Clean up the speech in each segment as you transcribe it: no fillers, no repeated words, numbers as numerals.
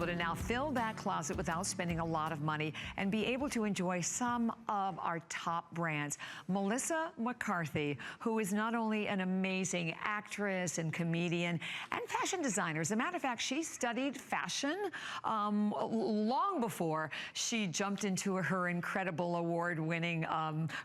To now fill that closet without spending a lot of money and be able to enjoy some of our top brands. Melissa McCarthy, who is not only an amazing actress and comedian and fashion designer. As a matter of fact, she studied fashion long before she jumped into her incredible award-winning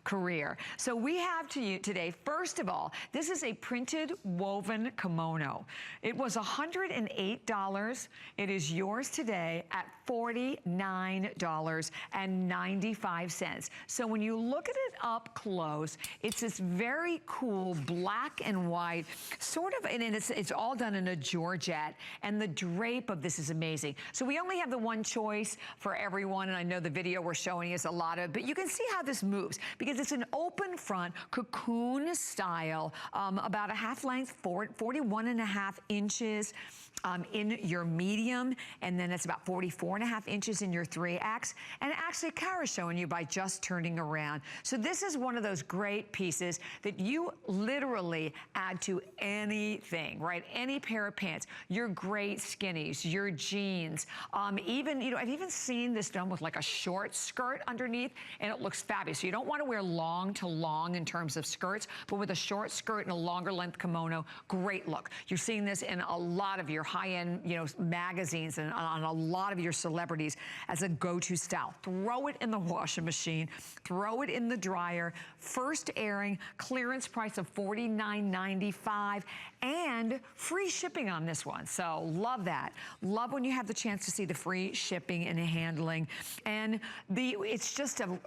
career. So we have to you today, first of all, this is a printed woven kimono. It was $108. It is yours today at $49.95. So when you look at it up close, it's this very cool black and white, sort of, and it's all done in a georgette, and the drape of this is amazing. So we only have the one choice for everyone, and I know the video we're showing is a lot of, but you can see how this moves, because it's an open front, cocoon style, about a half length, 41.5 inches. In your medium, and then it's about 44.5 inches in your 3X. And actually, Kara's showing you by just turning around. So this is one of those great pieces that you literally add to anything, right? Any pair of pants, your great skinnies, your jeans, even, you know, I've even seen this done with like a short skirt underneath, and it looks fabulous. So you don't want to wear long to long in terms of skirts, but with a short skirt and a longer length kimono, great look. You're seeing this in a lot of your high-end, you know, magazines and on a lot of your celebrities as a go-to style. Throw it in the washing machine, throw it in the dryer, first airing, clearance price of $49.95, and free shipping on this one. So love that. Love when you have the chance to see the free shipping and handling. And it's just a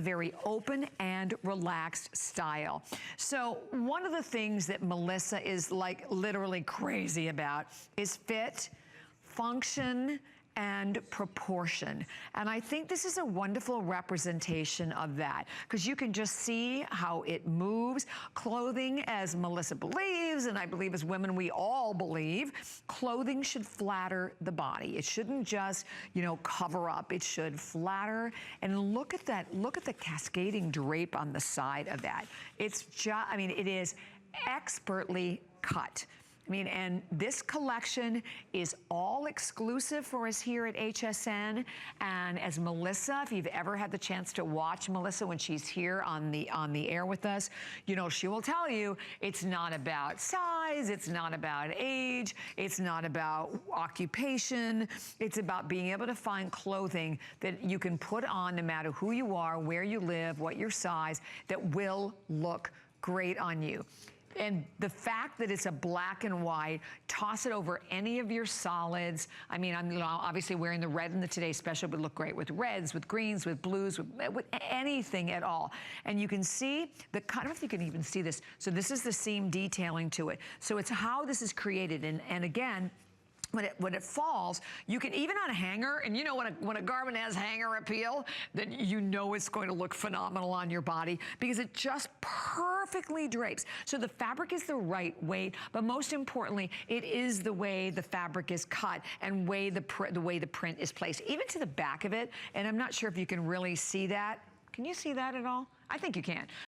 very open and relaxed style. So one of the things that Melissa is like literally crazy about is fit, function, and proportion. And I think this is a wonderful representation of that, because you can just see how it moves. Clothing, as Melissa believes, and I believe as women we all believe, clothing should flatter the body. It shouldn't just, you know, cover up. It should flatter. And look at that, look at the cascading drape on the side of that. It's just, I mean, it is expertly cut. I mean, and this collection is all exclusive for us here at HSN. And as Melissa, if you've ever had the chance to watch Melissa when she's here on the air with us, you know, she will tell you it's not about size, it's not about age, it's not about occupation. It's about being able to find clothing that you can put on no matter who you are, where you live, what your size, that will look great on you. And the fact that it's a black and white, toss it over any of your solids. I mean, I'm obviously wearing the red in the Today Special, but look great with reds, with greens, with blues, with anything at all. And you can see the, I don't know if you can even see this. So this is the seam detailing to it. So it's how this is created. And again, when it falls, you can, even on a hanger, and you know when a garment has hanger appeal, then you know it's going to look phenomenal on your body, because it just perfectly drapes. So the fabric is the right weight, but most importantly, it is the way the fabric is cut and the way the print is placed, even to the back of it. And I'm not sure if you can really see that. Can you see that at all? I think you can.